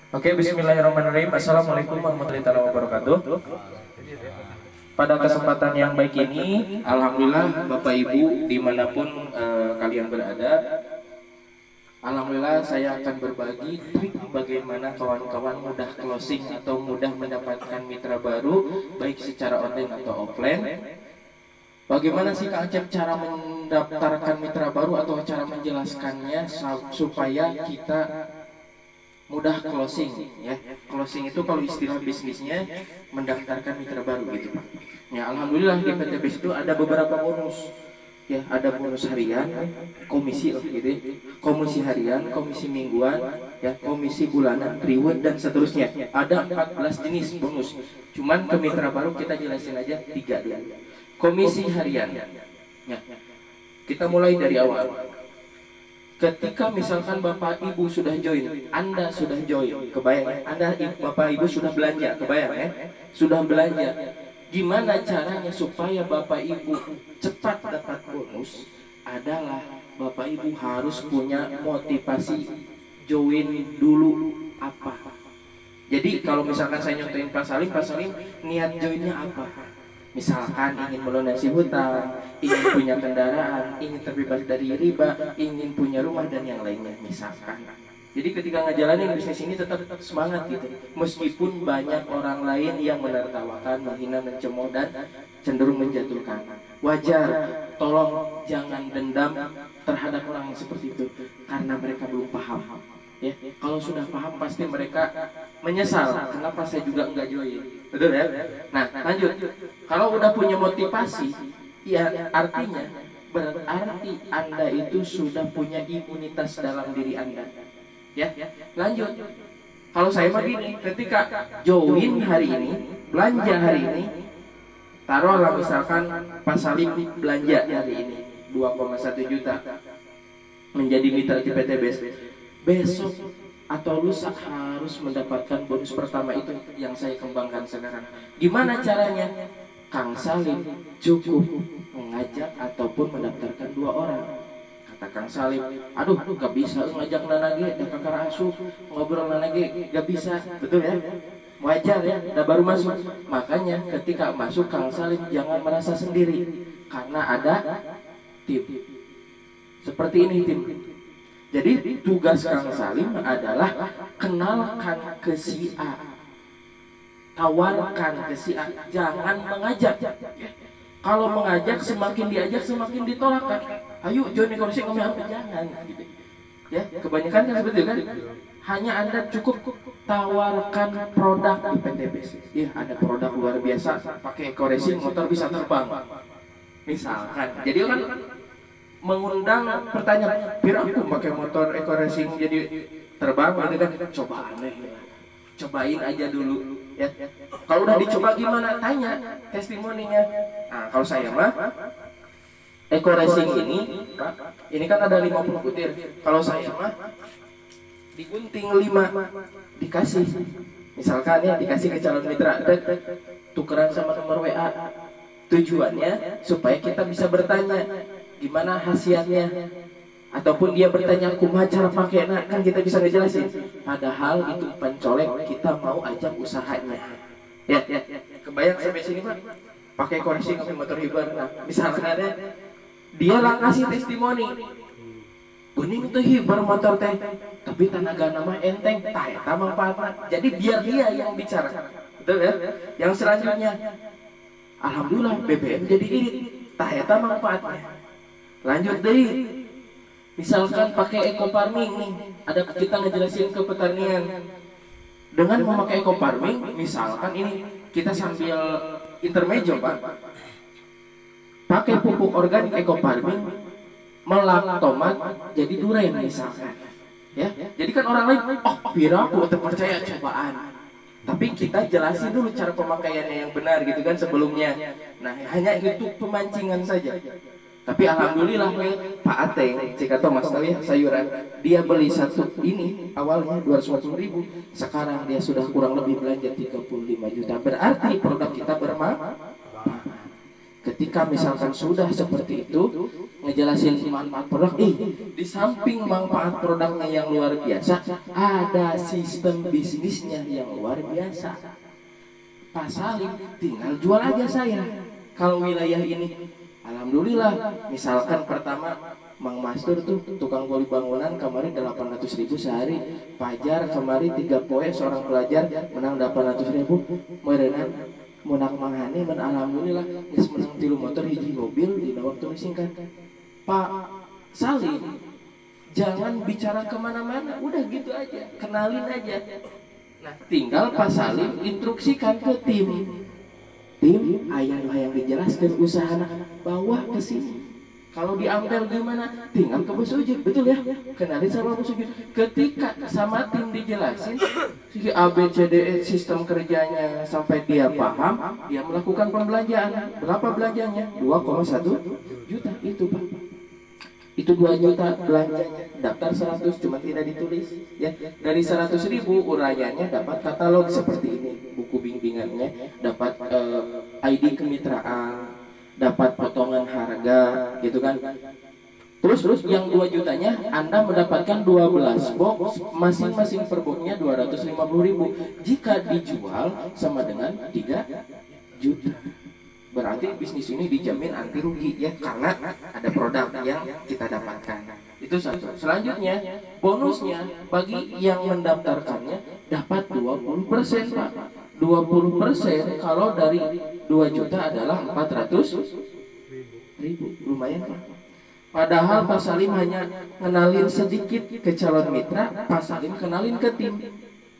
Oke, bismillahirrahmanirrahim. Assalamualaikum warahmatullahi wabarakatuh. Pada kesempatan yang baik ini, alhamdulillah Bapak Ibu dimanapun kalian berada, alhamdulillah saya akan berbagi trik bagaimana kawan-kawan mudah closing atau mudah mendapatkan mitra baru, baik secara online atau offline. Bagaimana sih Kak Acep cara mendaftarkan mitra baru atau cara menjelaskannya supaya kita mudah closing, ya. Closing itu kalau istilah bisnisnya mendaftarkan mitra baru gitu Pak. Ya, alhamdulillah di PTBS itu ada beberapa bonus. Ya, ada bonus harian, komisi gitu, komisi harian, komisi mingguan, ya, komisi bulanan, reward dan seterusnya. Ada 14 jenis bonus. Cuman ke mitra baru kita jelasin aja 3 dulu. Komisi harian. Ya. Kita mulai dari awal. Ketika misalkan Bapak Ibu sudah join, Anda sudah join, kebayang ya? Anda Bapak Ibu sudah belanja, kebayang ya? Sudah belanja. Gimana caranya supaya Bapak Ibu cepat dapat bonus? Adalah Bapak Ibu harus punya motivasi join dulu apa. Jadi kalau misalkan saya nyontohin Pak Salim niat joinnya apa? Misalkan ingin melunasi hutang, ingin punya kendaraan, ingin terbebas dari riba, ingin punya rumah dan yang lainnya misalkan. Jadi ketika ngejalanin bisnis ini tetap semangat gitu. Meskipun banyak orang lain yang menertawakan, menghina, mencemooh dan cenderung menjatuhkan. Wajar, tolong jangan dendam terhadap orang yang seperti itu karena mereka belum paham. Ya, kalau sudah paham pasti mereka menyesal kenapa saya juga enggak join. Betul ya? Nah, lanjut. Kalau udah punya motivasi, ya artinya berarti Anda itu sudah punya imunitas dalam diri Anda. Ya, lanjut. Kalau saya mah gini, ketika join hari ini, belanja hari ini, taruhlah misalkan Pak Salim belanja hari ini 2,1 juta menjadi mitra di PTBS. Besok atau lusa harus mendapatkan bonus pertama itu yang saya kembangkan sekarang. Gimana caranya? Kang Salim cukup mengajak ataupun mendaftarkan 2 orang. Kata Kang Salim, aduh gak bisa ngajak nanage, kakak asuh ngobrol nanage, gak bisa, betul ya? Wajar ya, udah baru masuk. Makanya ketika masuk Kang Salim jangan merasa sendiri karena ada tim. Seperti ini tim. Jadi tugas Kang Salim adalah kenalkan ke si A, tawarkan ke si A, jangan mengajak. Kalau mengajak semakin diajak semakin ditolak kan. Ayo join ekonomi kami hampir jangan. Gitu. Ya, kebanyakan kan seperti itu kan. Hanya Anda cukup tawarkan produk di PTBS. Ya, ada produk luar biasa, pakai eco racing motor bisa terbang. Misalkan. Jadi kan mengundang pertanyaan, "Pira aku pakai motor eco racing jadi terbang?" Gitu kan. Coba aneh. Cobain aja dulu ya. Kalau udah dicoba gimana? Tanya testimoninya. Nah, kalau saya mah eco racing ini kan ada 50 butir. Kalau saya mah digunting 5 dikasih. Misalkan ya dikasih ke calon mitra, tukeran sama nomor WA. Tujuannya supaya kita bisa bertanya gimana khasiatnya, ataupun dia bertanya kumaha cara pakai, nah kan kita bisa ngejelasin. Padahal itu pencolek, kita mau ajak usahanya. Ya, kebayang sampai sini Pak? Pakai koreksi ngopi motor hibar. Nah, misalnya dia lah kasih testimoni. Kuning itu hibar motor teh, tapi tenaga nama enteng, tah eta manfaatna. Jadi biar dia yang bicara. Betul ya? Yang selanjutnya, alhamdulillah BBM jadi irit, tah eta manfaatnya. Lanjut deh, misalkan pakai eco farming nih, ada kita ngejelasin ke pertanian. Dengan memakai eco farming, misalkan ini kita sambil intermezzo Pak, pakai pupuk organik eco farming, melak tomat jadi duren misalkan. Ya, jadi kan orang lain, oh pira aku terpercaya cobaan. Tapi kita jelasin dulu cara pemakaiannya yang benar gitu kan sebelumnya. Nah, hanya itu pemancingan saja. Tapi alhamdulillah Pak Ateng, jika Thomas tahu ya sayuran, dia beli satu ini awalnya 250.000, sekarang dia sudah kurang lebih belanja 35 juta. Berarti produk kita bermanfaat. Ketika misalkan sudah seperti itu, ngejelasin manfaat produk, di samping manfaat produknya yang luar biasa, ada sistem bisnisnya yang luar biasa. Pak Salim tinggal jual aja saya. Kalau wilayah ini, alhamdulillah, misalkan pertama Mang Mastur tuh tukang poli bangunan kemarin 800.000 sehari. Pajar kemarin 3 poe seorang pelajar menang 800.000. Merenang munak manghani men alhamdulillah geus menang 3 motor hiji mobil di waktu singkat. Pak Salim jangan bicara kemana-mana, udah gitu aja, kenalin aja. Nah tinggal Pak Salim instruksikan ke tim ayah yang dijelaskan usaha bawa ke sini. Kalau diambil gimana? Tinggal ke Bos Ujit, betul ya? Kenalin sama Bos Ujit. Ketika sama tim dijelasin si ABCDE sistem kerjanya sampai dia paham, dia melakukan pembelanjaan. Berapa belanjanya? 2,1 juta itu Pak. Itu 2 juta belanjanya. Daftar 100 cuma tidak ditulis. Ya, dari 100.000 uraiannya dapat katalog seperti ini, buku bimbingannya, dapat ID kemitraan, dapat potongan harga gitu kan. Terus yang 2 jutanya Anda mendapatkan 12 box, masing-masing per boxnya 250.000. Jika dijual sama dengan 3 juta. Berarti bisnis ini dijamin anti rugi ya, karena ada produk yang kita dapatkan. Itu satu. Selanjutnya bonusnya bagi yang mendaftarkannya dapat 20% Pak. 20% kalau dari 2 juta adalah 400.000, lumayan Pak. Padahal Pak Salim hanya kenalin sedikit ke calon mitra, Pak Salim kenalin ke tim.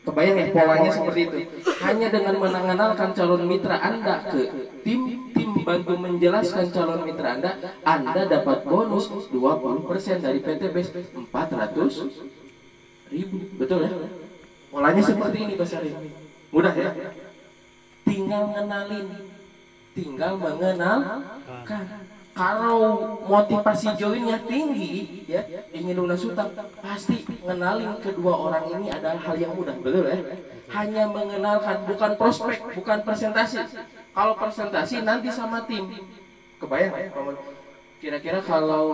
Kebayang ya polanya seperti itu. Hanya dengan mengenalkan calon mitra Anda ke tim bantu menjelaskan calon mitra Anda dapat bonus 20% dari PT BES 400.000. Betul ya? Polanya seperti ini Pak Salim. Mudah ya? Tinggal mengenalkan. Kalau motivasi joinnya tinggi ya, ingin lunas hutang, pasti ngenalin kedua orang ini adalah hal yang mudah, betul ya? Hanya mengenalkan, bukan prospek, bukan presentasi. Kalau presentasi nanti sama tim. Kebayang ya? Kira-kira kalau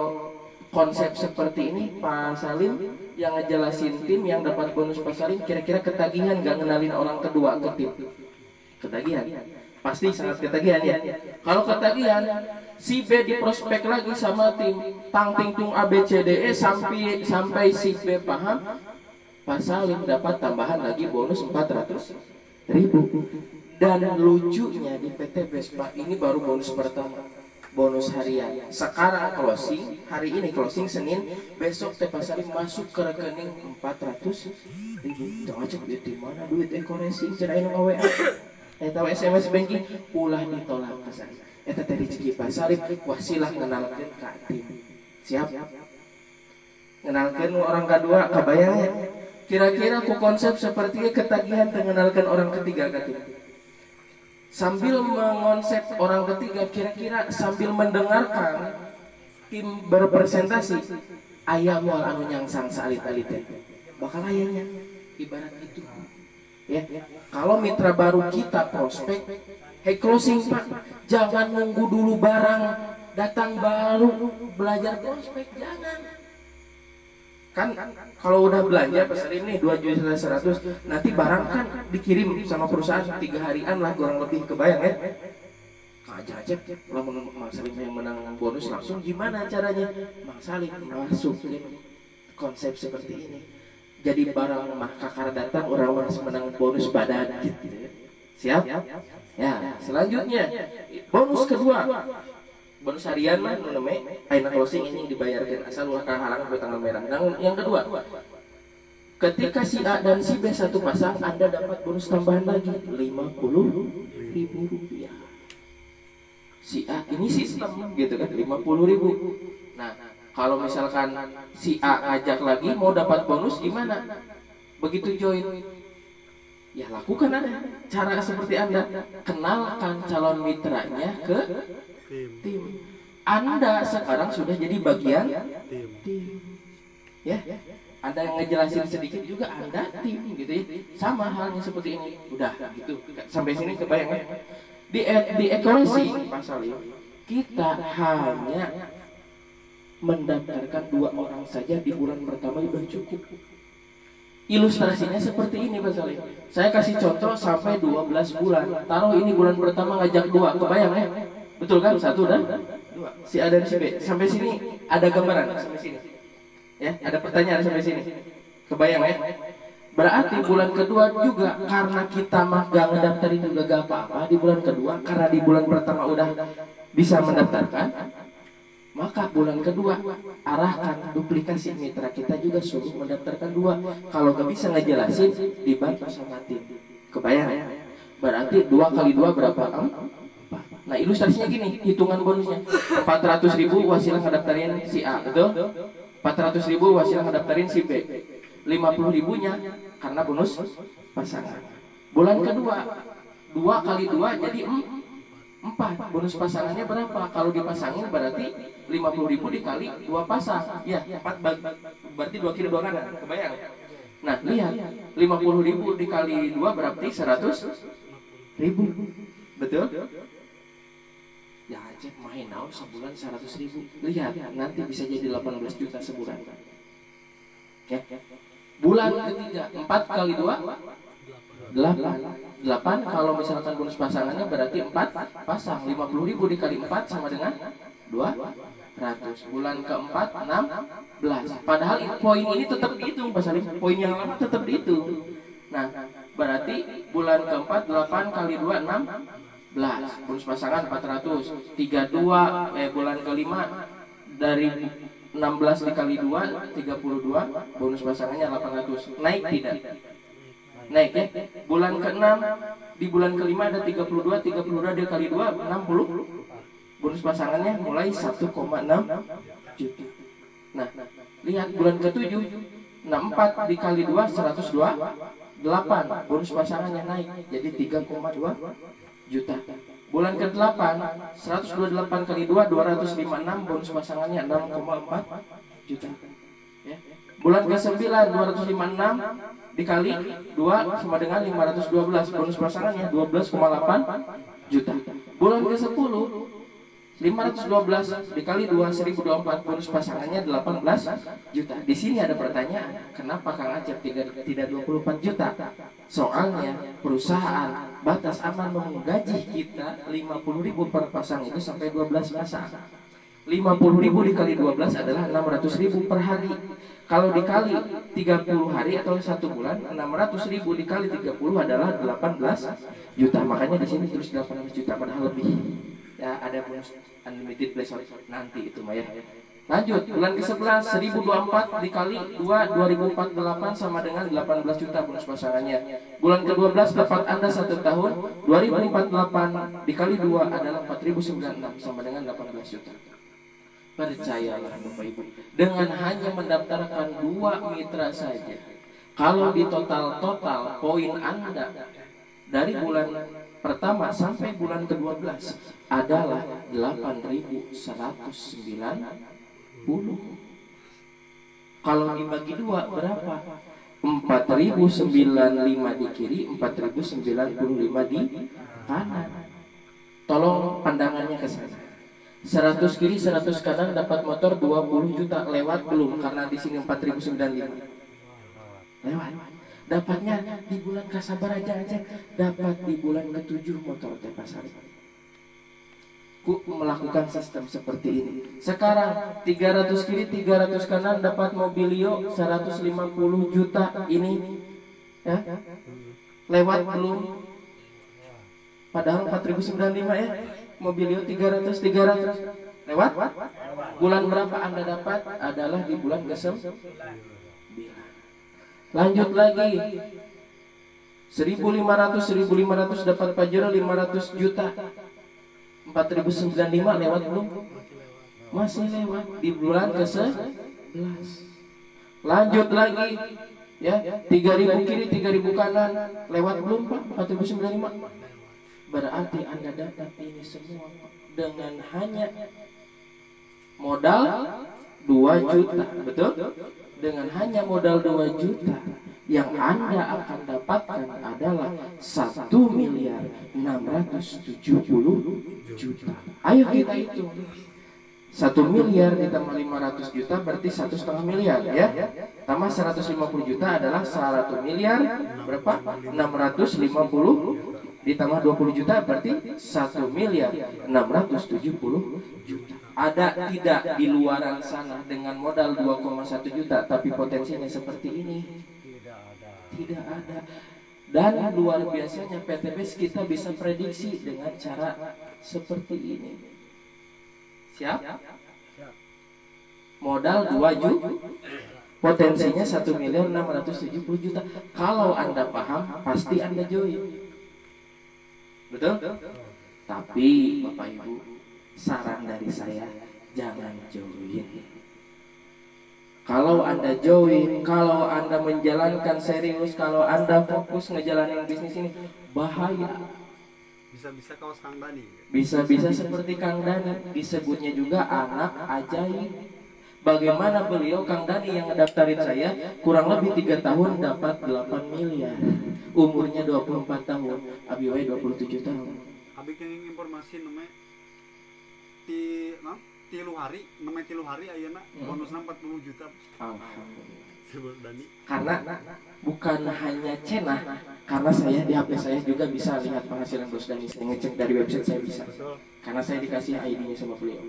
konsep seperti ini Pak Salim yang ngejelasin tim yang dapat bonus Pak Salim, kira-kira ketagihan nggak ngenalin orang kedua ke tim? Ketagihan? Pasti sangat ketagihan ya. Kalau ketagihan, si B di prospek lagi sama tim, tang ting tung ABCDE sampai si B paham, Pak Salim dapat tambahan lagi bonus 400.000. Dan lucunya di PT BES Pak, ini baru bonus pertama, bonus harian. Sekarang closing, hari ini closing Senin, besok Pak Salim masuk ke rekening 400.000. Jangan cek duit di mana, duit ekoresi cerain WA. Tahu SMS banking ulah ditolak Pak Salim. Eta tadi rezeki Pak Salim, wasilah kenalkeun ka tim. Siap? Kenalkeun orang kedua, kabayangnya. Kira-kira ku konsep seperti ketagihan mengenalkan orang ketiga ka tim. Sambil mengonsep orang ketiga, kira-kira sambil mendengarkan tim berpresentasi, aya moal anu nyangsang salit-alit teh. Bakal ayahnya ibarat itu. Ya, kalau mitra baru kita prospek, hey closing Pak, jangan nunggu dulu barang datang baru belajar prospek, jangan. Kan kalau udah belanja Pak Salim nih 2.100.000, nanti barang kan dikirim sama perusahaan 3 harian lah kurang lebih, kebayang ya. Aja kalau Mang Salim yang menang bonus langsung gimana caranya? Mang Salim masukin konsep seperti ini. Jadi barang mah kakar datang orang harus menang bonus badan gitu. Siap? Ya, selanjutnya bonus kedua. Bonus harian mah nu namanya ayeuna closing ini dibayarkan asal ulah kahalangan ku tanggal merah. Yang kedua, ketika si A dan si B satu pasang, Anda dapat bonus tambahan lagi Rp50.000. Si A ini sistem gitu kan, 50.000. Nah, kalau misalkan si A ajak lagi mau dapat bonus gimana? Begitu join, ya lakukan Anda cara seperti Anda, kenalkan calon mitranya ke tim. Anda sekarang sudah jadi bagian tim. Ya, Anda yang ngejelasin sedikit juga Anda tim gitu ya. Sama halnya seperti ini. Udah gitu. Sampai sini kebayang ya. Di evaluasi Pak Salim, kita hanya mendaftarkan 2 orang saja di bulan pertama sudah cukup. Ilustrasinya seperti ini Pak Salim. Saya kasih contoh sampai 12 bulan. Taruh ini bulan pertama ngajak 2, kebayang ya? Betul kan? 1 dan 2. Si A dan si B. Sampai sini ada gambaran sampai sini. Ya, ada pertanyaan sampai sini. Kebayang ya? Berarti bulan kedua juga karena kita mah gak ngedaftarin juga gak apa-apa di bulan kedua, karena di bulan pertama udah bisa mendaftarkan, maka bulan kedua arahkan duplikasi mitra kita juga suruh mendaftarkan 2. Kalau gak bisa ngejelasin dibantu sama tim. Kebayang ya? Berarti 2 kali 2 berapa? 4. Nah ilustrasinya gini, hitungan bonusnya 400.000 wasilah ngedaftarin si A, betul? 400.000 wasilah ngedaftarin si B, 50.000-nya karena bonus pasangan. Bulan kedua 2 kali 2 jadi 4. Bonus pasangannya berapa? Kalau dipasangin berarti 50.000 dikali 2 pasang. Ya, 4 berarti 2 kiri 2 kanan. Kebayang? Nah, lihat 50.000 dikali 2 berarti 100.000. Betul? Ya aja main naon sebulan 100.000. Lihat, nanti bisa jadi 18 juta sebulan. Ya. Bulan ketiga 4 kali 2 8. Kalau misalkan bonus pasangannya berarti 4 pasang. 50.000 dikali 4 sama dengan 200. Bulan keempat 16. Padahal poin ini tetap dihitung Pak Salim. Poin yang lama tetap dihitung. Nah, berarti bulan keempat 8 kali 2 16. Bonus pasangan 400. 32 bulan kelima dari 16 dikali 2 32. Bonus pasangannya 800. Naik tidak? Naik ya. Bulan ke-6 di bulan kelima ada 32 dikali 2 60. Bonus pasangannya mulai 1,6 juta. Nah, lihat bulan ke-7 64 dikali 2 128. Bonus pasangannya naik jadi 3,2 juta. Bulan ke-8 128 kali 2 256. Bonus pasangannya 6,4 juta. Ya. Bulan ke-9 256 dikali 2 sama dengan 512. Bonus pasangannya 12,8 juta. Bulan ke-10 512 dikali 2 1024. Bonus pasangannya 18 juta. Di sini ada pertanyaan, kenapa Kang Acep tidak 24 juta? Soalnya perusahaan batas aman menggaji kita 50.000 per pasang itu sampai 12 pasang. 50.000 dikali 12 adalah 600.000 per hari. Kalau dikali 30 hari atau 1 bulan, 600.000 dikali 30 adalah 18 juta. Makanya di sini terus 18 juta padahal lebih. Ya, ada bonus unlimited blessing nanti itu Maya. Lanjut, bulan ke-11 1024 dikali 2 2048 sama dengan 18 juta bonus pasangannya. Bulan ke-12 dapat Anda 1 tahun 2048 dikali 2 adalah 4096 sama dengan 18 juta. Percayalah Bapak Ibu, dengan hanya mendaftarkan 2 mitra saja, kalau di total poin Anda dari bulan pertama sampai bulan ke-12 adalah 8.190. Kalau dibagi 2 berapa? 4.095 di kiri, 4.095 di kanan. Tolong pandangannya ke sana. 100 kiri 100 kanan dapat motor 20 juta. Lewat belum? Karena di sini 4.095. Lewat. Dapatnya di bulan kasabar aja dapat di bulan ke-7 motor teh pasar. Ku melakukan sistem seperti ini. Sekarang 300 kiri 300 kanan dapat mobilio 150 juta ini ya. Lewat belum? Padahal 4.095 ya. Mobilio 300 lewat. Bulan berapa Anda dapat? Adalah di bulan ke-9. Lanjut lagi 1.500 dapat Pajero 500 juta. 4.095 lewat belum? Masih lewat di bulan ke-11. Lanjut lagi ya 3.000 kiri 3.000 kanan lewat belum Pak? 4.095. Berarti Anda dapat ini semua dengan hanya modal 2 juta, betul? Dengan hanya modal 2 juta, yang Anda akan dapatkan adalah 1.670.000.000. Ayo kita hitung. 1 miliar ditambah 500 juta berarti 1,5 miliar ya. Tambah 150 juta adalah 1 miliar berapa? 650 ditambah 20 juta berarti 1 miliar 670 juta. Ada tidak di luaran sana dengan modal 2,1 juta tapi potensinya seperti ini? Tidak ada. Dan luar biasanya PTBS kita bisa prediksi dengan cara seperti ini. Siap? Modal 2 juta, potensinya 1 miliar 670 juta. Kalau Anda paham, pasti Anda join. Betul? Tapi Bapak Ibu, saran dari saya, jangan join. Kalau Anda join, kalau Anda menjalankan serius, kalau Anda fokus ngejalanin bisnis ini, bahaya. Bisa-bisa kaos Kang Dani. Bisa-bisa seperti Kang Dani, disebutnya juga anak ajaib. Bagaimana beliau, Kang Dani yang ngedaftarin saya, kurang lebih 3 tahun dapat 8 miliar. Umurnya 24 tahun, Abi wae 27 tahun. Abi kenging informasi namanya tilu hari ayeuna bonusna 40 juta. Alhamdulillah. Sebut Dani. Karena bukan hanya cenah, karena saya di HP saya juga bisa lihat penghasilan Bos Dani. Saya ngecek dari website saya bisa. Karena saya dikasih ID-nya sama beliau.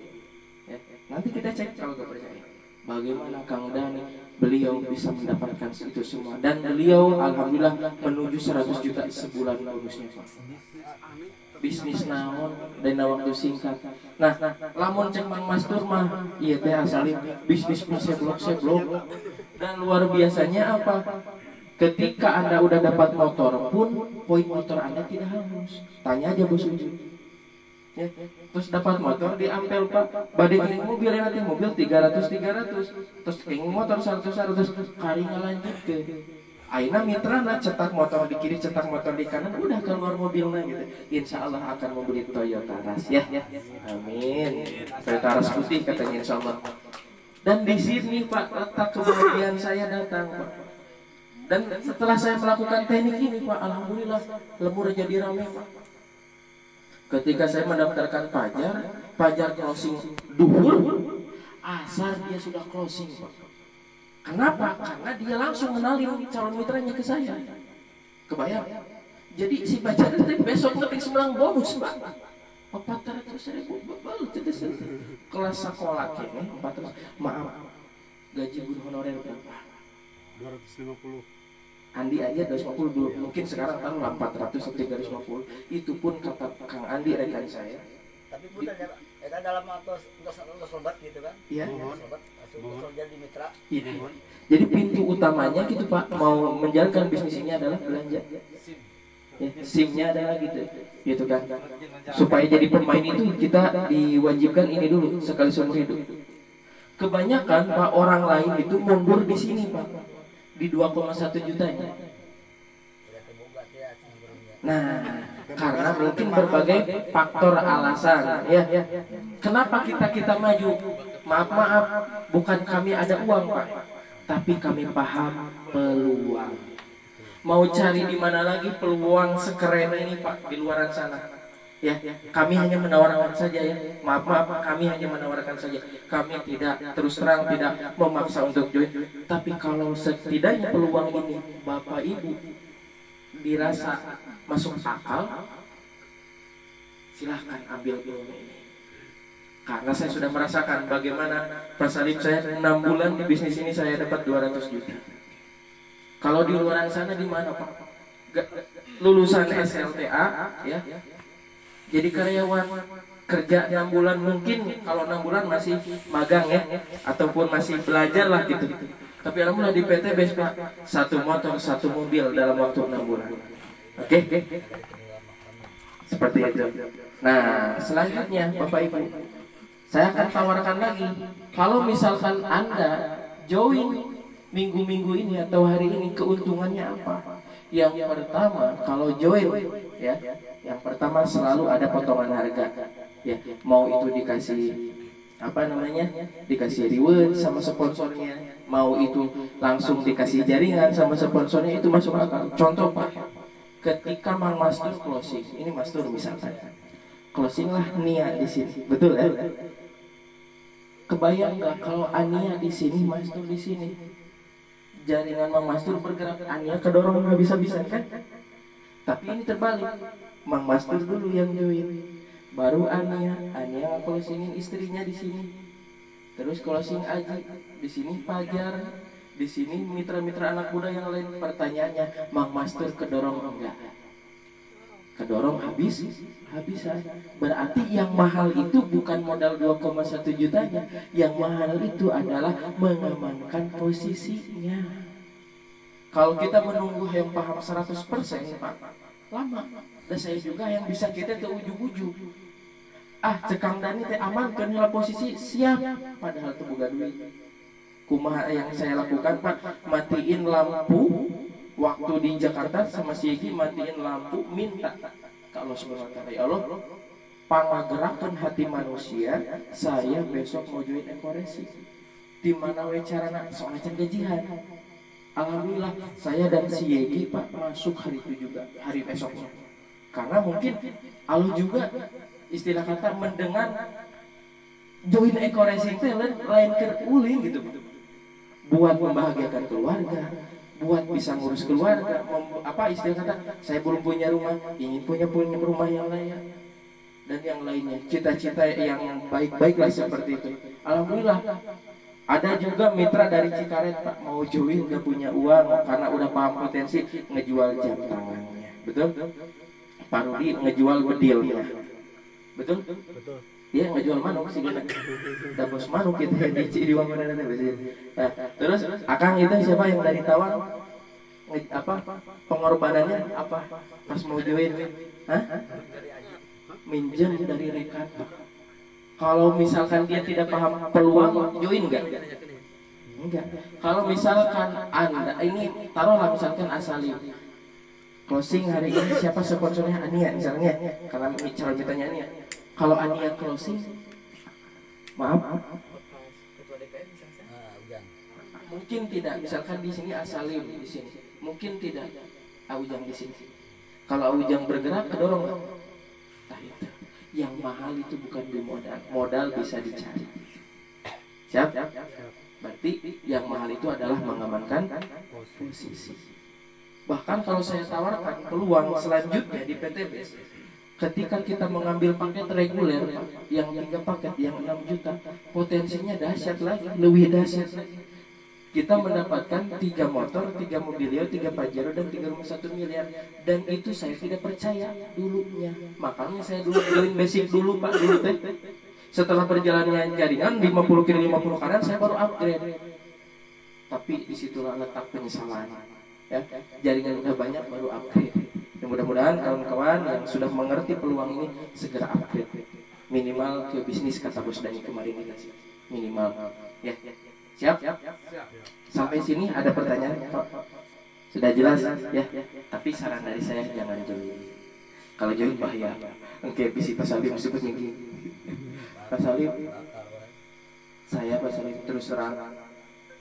Ya. Nanti kita cek kalau gak percaya. Bagaimana Kang Dani, beliau bisa mendapatkan itu semua. Dan beliau alhamdulillah menuju 100 juta sebulan bonusnya Pak. Bisnis naon dan waktu singkat. Nah, lamun cek Mang Mastur mah iya teh asalin bisnis seblok. Dan luar biasanya apa? Ketika Anda udah dapat motor pun poin motor Anda tidak hangus. Tanya aja Bos Uju. Ya, terus dapat motor di ampel Pak, badai kering mobil ya, mobil 300 terus kering motor 100 kali ngalanjut ke aina mitra na cetak motor di kiri, cetak motor di kanan, udah keluar mobilnya gitu. Insya Allah akan membeli Toyota Rush ya. Amin. Toyota Rush putih katanya insya Allah. Dan di sini Pak letak kebahagiaan saya datang Pak. Dan setelah saya melakukan teknik ini Pak, alhamdulillah lemur jadi ramai Pak. Ketika saya mendaftarkan pajar closing duhur, asar dia sudah closing Pak. Kenapa? Karena dia langsung mengenalin calon mitranya ke saya. Kebayang? Jadi si pajar itu besok ngetik sembilan bonus Pak. 400.000 bebel kelas sekolah kini 400. Maaf, gaji guru honorer berapa? 250. Andi aja 250 dulu, mungkin sekarang taruh 400 atau 350. Itu pun kata Kang Andi rekan saya. Tapi bukan ya, itu dalam untuk sobat gitu kan? Iya. Sobat, untuk jadi mitra. Iya. Jadi pintu utamanya gitu Pak, mau menjalankan bisnis ini adalah belanja. Ya, SIM-nya adalah gitu kan. Supaya jadi pemain itu kita diwajibkan ini dulu sekali seumur hidup. Kebanyakan Pak orang lain itu mundur di sini Pak. Di 2,1 jutanya. Nah, karena mungkin berbagai faktor alasan ya. Kenapa kita maju? Maaf, bukan kami ada uang Pak, tapi kami paham peluang. Mau cari di mana lagi peluang sekeren ini Pak di luaran sana? Ya, kami hanya menawarkan saja ya. Maaf, kami hanya menawarkan saja. Kami tidak terus terang tidak memaksa untuk join. Tapi kalau setidaknya peluang ini Bapak Ibu dirasa masuk akal, silahkan ambil peluang ini. Karena saya sudah merasakan bagaimana prasalib saya 6 bulan di bisnis ini saya dapat 200 juta. Kalau di luaran sana di mana Pak? Lulusan SLTA ya. Jadi karyawan kerja 6 bulan, mungkin kalau 6 bulan masih magang ya, ataupun masih belajar lah gitu. Tapi alhamdulillah di PTBS Pak, 1 motor 1 mobil dalam waktu 6 bulan. Oke? Seperti itu. Nah selanjutnya Bapak Ibu, saya akan tawarkan lagi. Kalau misalkan Anda join minggu-minggu ini atau hari ini, keuntungannya apa? Yang pertama, kalau join ya, yang pertama selalu ada potongan harga ya. Mau itu dikasih apa namanya, dikasih reward sama sponsornya, mau itu langsung dikasih jaringan sama sponsornya, itu masuk akal. Contoh Pak, ketika Mang Mastur closing, ini Mastur misalkan closing lah Nia di sini, betul ya? Kebayang nggak kalau Ania di sini, Mastur di sini, jaringan Mang Mastur bergerak, Ania kedorong habis-habisan kan? Tapi ini terbalik, Mang Mastur dulu yang join, baru Ania closingin istrinya di sini, terus closing Aji di sini, Fajar di sini, mitra-mitra anak muda yang lain. Pertanyaannya, Mang Mastur kedorong enggak? Kedorong habisan. Berarti yang mahal itu bukan modal 2,1 jutanya, yang mahal itu adalah mengamankan posisinya. Kalau kita menunggu yang paham 100%, Pak, lama. Dan saya juga yang bisa kita ke ujung-ujung. Cekang Dani teh amankan heula posisi siap, padahal teu boga duit. Kumaha yang saya lakukan, Pak? Matiin lampu. Waktu di Jakarta sama si Egi matiin lampu, minta ke Allah Subhanahu wa Ta'ala, ya Allah, pangagerakan hati manusia, saya besok mau join Ekoresi. Di mana we carana soalnya gajian. Alhamdulillah saya dan si Egi, Pak, masuk hari itu juga, hari besoknya. Karena mungkin Allah juga istilah kata mendengar join Ekoresi itu lain keruling gitu, buat membahagiakan keluarga, buat bisa ngurus keluarga, istilah kata saya belum punya rumah, ingin punya rumah yang layak dan yang lainnya, cita-cita yang baik-baik lah seperti itu. Alhamdulillah ada juga mitra dari Cikaret, Pak, mau join gak punya uang karena udah paham potensi, ngejual jam tangannya, betul? Pak Rudi ngejual bedilnya, betul? Dia ngejual manuk sih gini, dapos manuk gitu ya di uang mana nanti. Nah, terus Akang itu siapa yang dari Tawang? Pengorbanannya apa? Pas mau join, minjem dari rekan. Kalau misalkan dia tidak paham peluang, join enggak? Enggak. Kalau misalkan Anda ini taruhlah misalkan Asalim closing hari ini, siapa sponsornya? Ania misalnya, karena calon mitanya Ania. Kalau Ania closing, maaf, mungkin tidak. Misalkan di sini Asalim di sini, mungkin tidak Aujang di sini. Kalau Aujang bergerak, kedorong. Nah itu, yang mahal itu bukan di modal bisa dicari. Siap? Berarti yang mahal itu adalah mengamankan posisi. Bahkan kalau saya tawarkan peluang selanjutnya di PTB, ketika kita mengambil paket reguler, Pak, yang 3 paket, yang 6 juta, potensinya dahsyat lagi, lebih dahsyat lagi. Kita mendapatkan 3 motor, 3 mobilio, 3 Pajero, dan 3 rumah 1 miliar. Dan itu saya tidak percaya dulunya. Makanya saya dulu join basic dulu, Pak, dulu teh. Setelah perjalannya jaringan 50 kiri 50 kanan, saya baru upgrade. Tapi disitulah letak penyesalan. Ya, jaringan udah banyak baru upgrade. Mudah-mudahan kawan-kawan yang sudah mengerti peluang ini segera upgrade, minimal ke bisnis kata Bos Dani kemarin kita sih, minimal ya. Siap? Sampai sini ada pertanyaan? Sudah jelas ya? Tapi saran dari saya jangan join. Kalau join bahaya. Oke, bisi Pak Salim sebutnya gini. Pak Salim, saya Pak Salim terus terang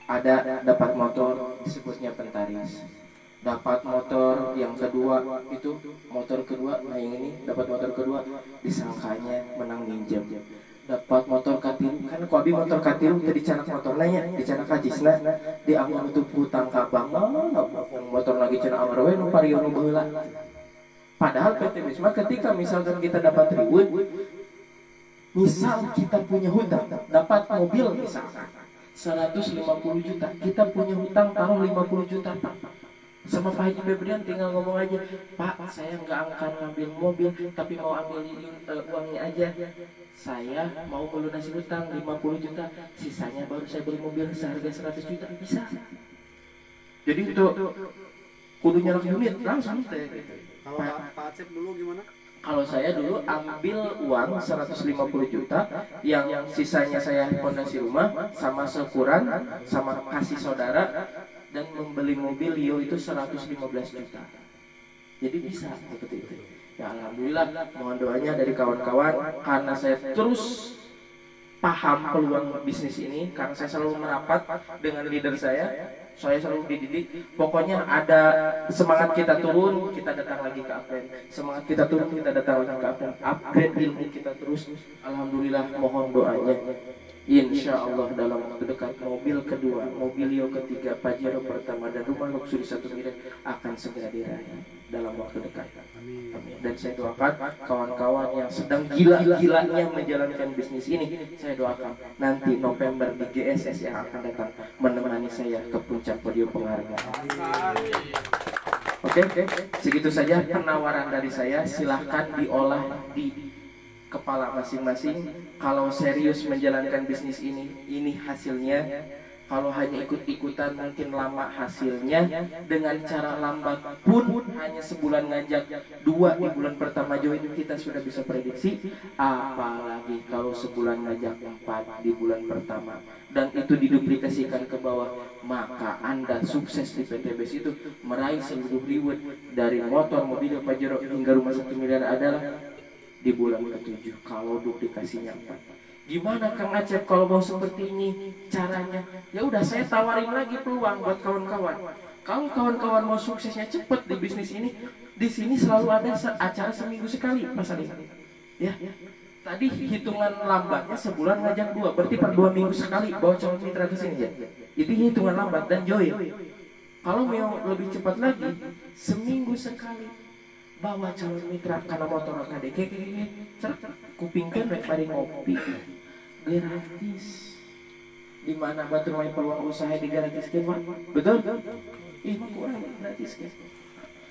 ada dapat motor disebutnya Pentaris. Dapat motor yang kedua itu, motor kedua, nah yang ini dapat motor kedua disangkanya menang minjem. Dapat motor katilu, kan ku abi motor katilu tadi canak motor nanya, dicanak kajisna, diambil untuk hutang kabang, motor lagi canak amarwe nu pario nu baheula. Padahal PT Bisma ketika misalkan kita dapat reward, misal kita punya hutang, dapat mobil misalkan 150 juta, kita punya hutang taruh 50 juta, Pak. Sama Pak Haji Febrian tinggal ngomong aja, Pak, saya nggak akan ngambil mobil, tapi mau ambil uangnya aja. Saya mau melunasi hutang 50 juta, sisanya baru saya beli mobil seharga 100 juta, bisa. Jadi itu kudu nyerap unit langsung teh. Kalau Pak Acep dulu gimana? Kalau saya dulu ambil uang 150 juta, yang sisanya saya fondasi rumah sama sekuran sama kasih saudara, dan membeli mobil Lio itu 115 juta. Jadi bisa seperti itu. Ya alhamdulillah, mohon doanya dari kawan-kawan, karena saya terus paham peluang bisnis ini, karena saya selalu merapat dengan leader saya selalu dididik. Pokoknya ada semangat kita turun, kita datang lagi ke upgrade. Semangat kita turun, kita datang lagi ke upgrade. Upgrade ilmu kita terus. Alhamdulillah, mohon doanya. Insya Allah dalam waktu dekat mobil kedua, mobilio ketiga, Pajero pertama, dan rumah luxury 1 miliar akan segera diraih dalam waktu dekat. Amin. Dan saya doakan kawan-kawan yang sedang gila-gilanya menjalankan bisnis ini, saya doakan nanti November di GSS yang akan datang menemani saya ke puncak podium penghargaan. Oke, segitu saja penawaran dari saya. Silahkan diolah di kepala masing-masing. Kalau serius menjalankan bisnis ini hasilnya. Kalau hanya ikut-ikutan mungkin lama hasilnya. Dengan cara lambat pun hanya sebulan ngajak 2 di bulan pertama join, kita sudah bisa prediksi. Apalagi kalau sebulan ngajak 4 di bulan pertama dan itu diduplikasikan ke bawah, maka Anda sukses di PTBS itu meraih seluruh reward dari motor, mobil, Pajero hingga rumah 1 miliar adalah di bulan ke-7 kalau duplikasinya 4. Gimana Kang Acep kalau mau seperti ini caranya? Ya udah, saya tawarin lagi peluang buat kawan-kawan. Kalau kawan-kawan mau suksesnya cepat di bisnis ini, di sini selalu ada acara seminggu sekali, Mas Ali. Ya. Tadi hitungan lambatnya sebulan ngajak 2, berarti per 2 minggu sekali bawa calon mitra ke sini ya. Itu hitungan lambat dan join. Kalau mau lebih cepat lagi, seminggu sekali bawa calon mitra karena motor KDK kupingkan rek pada ngopi gratis. Di mana batu main peluang usaha digratiskan, Pak? Betul? Ih, mah kurang gratis kan.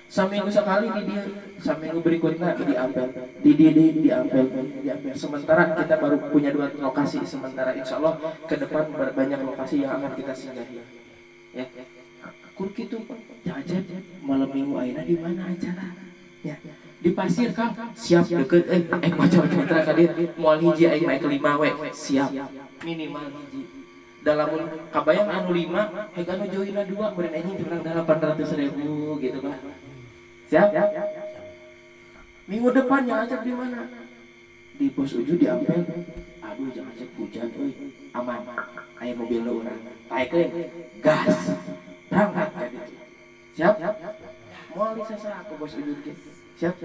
Seminggu sekali di dia, seminggu berikutnya diambil, diambil. Sementara kita baru punya 2 lokasi. Sementara insya Allah ke depan banyak lokasi yang akan kita singgahi. Ya, kur gitu Pak. Aja malam minggu aina di mana acara? Ya, di pasir Kang, siap deket macam mitra kadir moal hiji aing naik 5 we, siap minimal hiji. Dalam kabayang anu 5, hek anu joina 2 beureun anjing tenang 800.000 gitu kan. Siap? Minggu depan yang ajak di mana? Di Pos Uju di Ampel. Aduh, jangan ajak hujan euy. Aman. Aya mobil lu urang. Taekeun gas. Berangkat ka ditu. Siap? Moal disasa aku Bos Uju ge. Siap.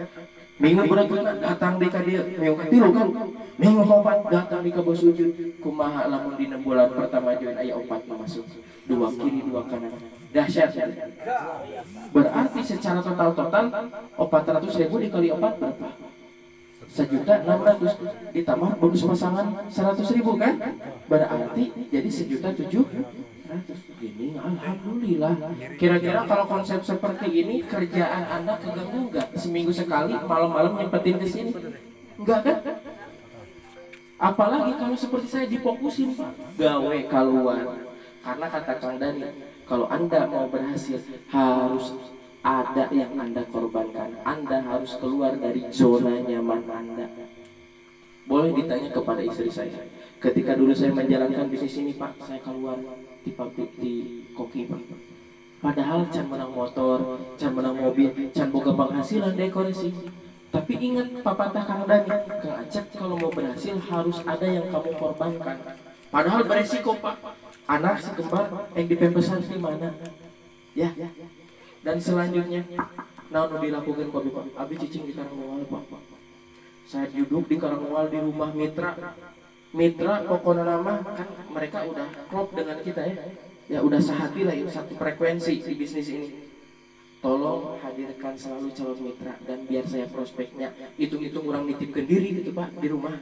Minggu berikutnya datang di ka dieu. Minggu katilu kan. Minggu keempat datang di ka Bos Uju. Kumaha lamun dina bulan pertama join aya 4 masuk. 2 kiri 2 kanan. Dahsyat. Berarti secara total 400.000 dikali 4 berapa? 1.600.000 ditambah bonus pasangan 100.000 kan? Berarti jadi 1.700.000. Ini alhamdulillah. Kira-kira kalau konsep seperti ini kerjaan Anda keganggu nggak? Seminggu sekali malam-malam nyempetin ke sini? Enggak kan? Apalagi kalau seperti saya difokusin Pak, gawe keluar. Karena kata Kang Dani, kalau Anda mau berhasil harus ada yang Anda korbankan. Anda harus keluar dari zona nyaman Anda. Boleh ditanya kepada istri saya, ketika dulu saya menjalankan bisnis ini Pak, saya keluar di pabrik di koki Pak. Padahal can menang motor, can menang mobil, can boga penghasilan dekorasi. Tapi ingat papatah Kang Dani, Kang Acep kalau mau berhasil harus ada yang kamu korbankan. Padahal beresiko Pak. Anak si kembar yang dipempesan di mana? Ya. Dan selanjutnya, naon dilakukan Pak? Abi cicing di Karangmual Pak. Saya duduk di Karangmual di rumah mitra. Mitra pokoknya nama kan mereka udah klop dengan kita ya. Ya udah sehati lah, satu frekuensi di bisnis ini. Tolong hadirkan selalu calon mitra dan biar saya prospeknya hitung-hitung orang nitipkan diri gitu Pak di rumah.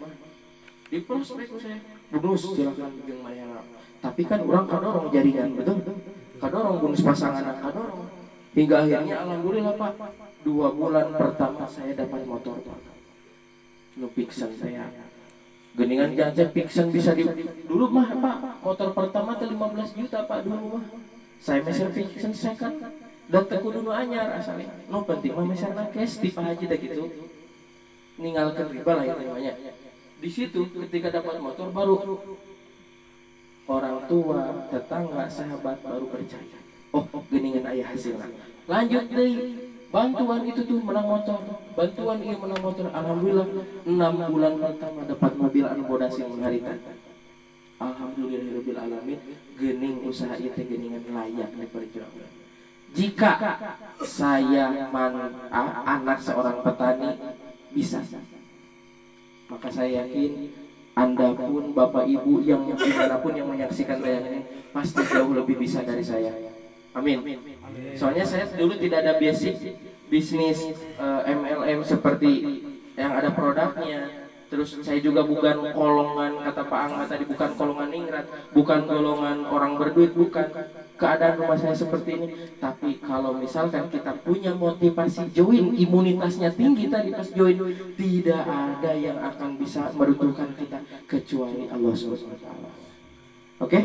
Di prospek saya bonus silakan jeung Mayana. Tapi kan orang kadorong jaringan betul. Kadorong bonus pasangan kadorong. Hingga akhirnya alhamdulillah Pak, 2 bulan pertama saya dapat motor Pak. Nu Pixen saya. Geningan jajan Pixen bisa dulu mah Pak, motor pertama teh 15 juta Pak dulu mah. Saya meser Pixen second dan teku dulu anyar asalnya. No penting mah meserna cash di Pak Haji dah gitu. Ninggalkeun riba lah itu namanya. Di situ ketika dapat motor baru orang tua, tetangga, sahabat baru percaya. Oh, geningan aya hasilna. Lanjut deh. Bantuan itu tuh menang motor. Bantuan ini menang motor. Alhamdulillah 6 bulan pertama dapat mobil anu bodas yang harita. Alhamdulillahirabbil alamin. Geuning usaha ieu teh geuningan layak diperjuangkan. Jika saya anak seorang petani bisa, maka saya yakin Anda pun Bapak Ibu yang dimanapun yang menyaksikan tayangan ini pasti jauh lebih bisa dari saya. Amin. Soalnya saya dulu tidak ada basic bisnis MLM seperti yang ada produknya. Terus saya juga bukan golongan, kata Pak Angga tadi, bukan golongan ningrat, bukan golongan orang berduit, bukan. Keadaan rumah saya seperti ini. Tapi kalau misalkan kita punya motivasi join, imunitasnya tinggi tadi pas join, tidak ada yang akan bisa meruntuhkan kita kecuali Allah SWT. Oke?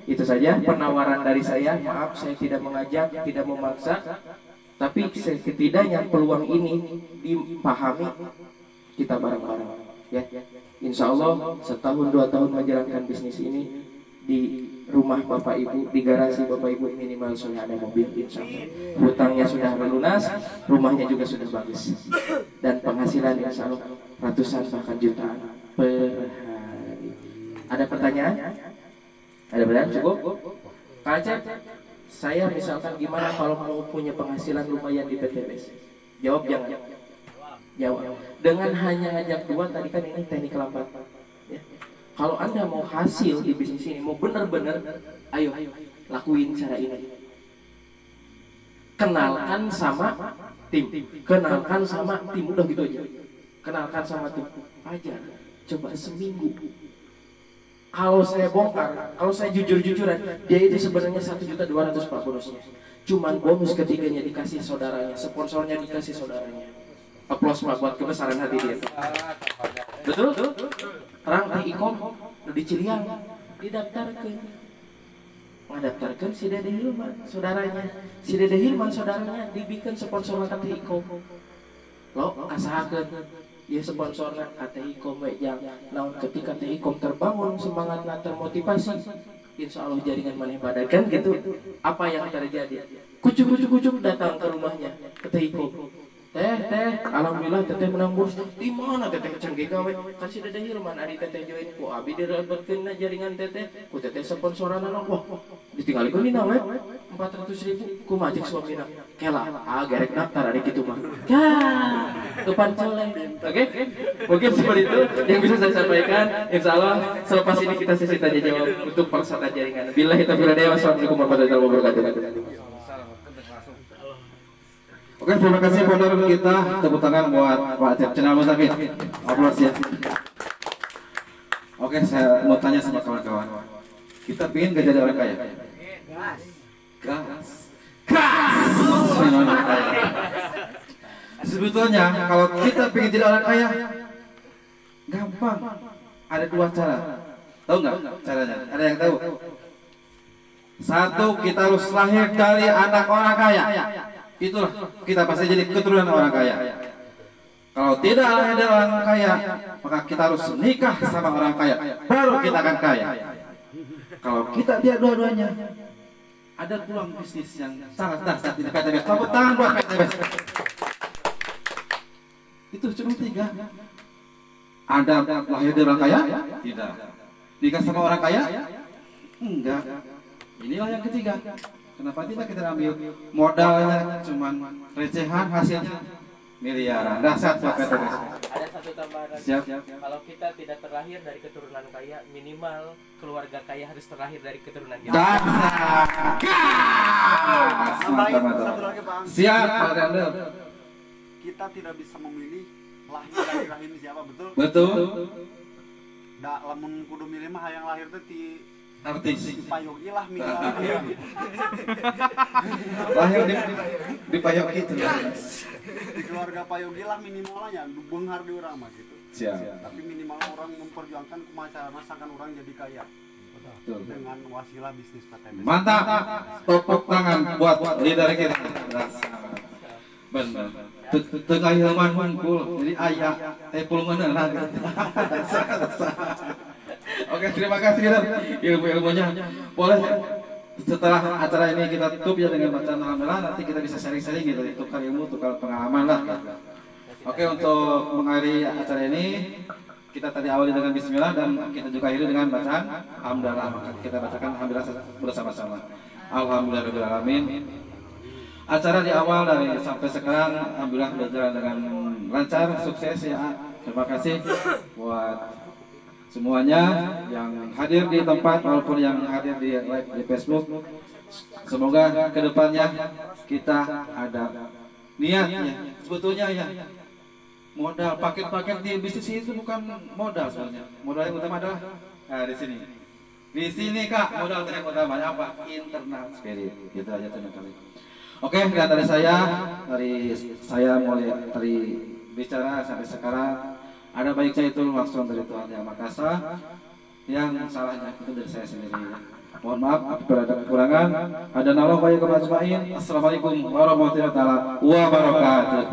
Itu saja penawaran dari saya. Maaf saya tidak mengajak, tidak memaksa, tapi setidaknya peluang ini dipahami kita bareng-bareng. Ya, insya Allah setahun 2 tahun menjalankan bisnis ini di rumah Bapak Ibu, di garasi Bapak Ibu minimal sudah ada mobil, insya Allah. Hutangnya sudah lunas, rumahnya juga sudah bagus, dan penghasilan insya Allah ratusan bahkan jutaan per hari. Ada pertanyaan? Ada pertanyaan? Cukup? Kak Acep, saya misalkan gimana kalau mau punya penghasilan lumayan di PTBS? Jawab jangan. Jawab. Dengan hanya ngajak 2 tadi kan ini teknik lambat. Ya. Kalau Anda mau hasil di bisnis ini, mau benar-benar, ayo lakuin cara ini. Kenalkan sama tim, kenalkan sama tim, udah gitu aja. Kenalkan sama tim aja. Coba seminggu. Kalau saya bongkar, kalau saya jujur-jujuran, dia itu sebenarnya 1.200.000 Pak bonusnya. Cuman bonus ketiganya dikasih saudaranya, sponsornya dikasih saudaranya. Aplaus Pak buat kebesaran hati dia. Betul? Terang di ikom, di Ciliang, didaftarkan. Ngadaftarkan si Dede Hilman, saudaranya. Si Dede Hilman, saudaranya, dibikin sponsor ke ikom. Lo asahakan, dia sponsornya ikom wejang. Nah, ketika ikom terbangun, semangatnya termotivasi, insya Allah jaringan maneh badan kan gitu. Apa yang terjadi? Kucuk datang ke rumahnya, ke ikom. Teh, alhamdulillah teteh menang bos. Di mana teteh canggih gawe? Kan si Dede Hilman ari teteh join ku abi direbetkeun jaringan teteh. Ku teteh sponsoran anak wah. Ditinggalikeun dina we 400.000 ku majek suamina. Kela, gerek daftar ari kitu mah. Depan coleng. Oke? Mungkin seperti itu yang bisa saya sampaikan. Insyaallah selepas ini kita sesi tanya jawab untuk peserta jaringan. Billahi taufiq wal hidayah. Wassalamualaikum warahmatullahi wabarakatuh. Oke, terima kasih founder kita. Tepuk tangan buat Pak Acep Channel Mustaqim. Aplaus ya. Oke, saya mau tanya sama kawan-kawan. Kita pengen gak jadi orang kaya? Gas. Sebetulnya kalau kita pengen jadi orang kaya, gampang. Ada 2 cara. Tahu nggak caranya? Ada yang tahu? 1, kita harus lahir dari anak orang kaya. Itulah kita pasti jadi keturunan orang kaya. Kalau tidak lahir dari orang kaya, maka kita harus nikah sama orang kaya, baru kita akan kaya. Kalau kita tidak dua-duanya, ada peluang bisnis yang sangat dahsyat di PTBS. Tepuk tangan buat PTBS. Itu cuma 3. Ada lahir dari orang kaya? Tidak. Nikah sama orang kaya? Enggak. Inilah yang ketiga. Kenapa tidak kita ambil modalnya cuman recehan, hasilnya miliaran. Dahsyat buat PTBS. Ada satu tambahan. Siap. Kalau kita tidak terlahir dari keturunan kaya, minimal keluarga kaya harus terlahir dari keturunan kaya. Dahsyat. Satu lagi Bang. Siap, Pak Randel. Kita tidak bisa memilih lahir dari rahim siapa, betul? Betul. Da lamun kudu milih mah yang lahir teh ti Artis. Payogi lah minimal. Lahir di Payok itu. Di keluarga Payogi lah minimalnya beunghar di urang mah gitu. Siap. Tapi minimal orang memperjuangkan masyarakat orang jadi kaya. Betul. Dengan wasilah bisnis PTBS. Mantap. Tepuk tangan buat leader kita. Benar. Tengah hilman hungkul. Jadi ayah pulungan lagi. Oke, terima kasih leader ilmu-ilmunya. Boleh setelah acara ini kita tutup ya dengan bacaan alhamdulillah, nanti kita bisa sharing-sharing gitu, tukar ilmu, tukar pengalaman lah. Oke, untuk mengakhiri acara ini kita tadi awali dengan bismillah dan kita juga akhiri dengan bacaan alhamdulillah. Maka kita bacakan alhamdulillah bersama-sama. Alhamdulillahirabbil alamin. Acara di awal dari sampai sekarang alhamdulillah berjalan dengan lancar, sukses ya. Terima kasih buat semuanya yang hadir di tempat maupun yang hadir di live di Facebook. Semoga kedepannya kita ada niat ya. Sebetulnya ya modal paket-paket di bisnis itu bukan modal sebenarnya. Modal yang utama adalah di sini. Di sini Kak, modal yang utamanya apa? Internal spirit. Gitu aja teman-teman. Oke, dari saya mulai dari bicara sampai sekarang ada baik saya itu langsung dari Tuhan Yang Maha Kuasa, yang salahnya itu dari saya sendiri. Mohon maaf apabila ada kekurangan. Ada nallah wa yakum ajmain. Assalamualaikum warahmatullahi wabarakatuh.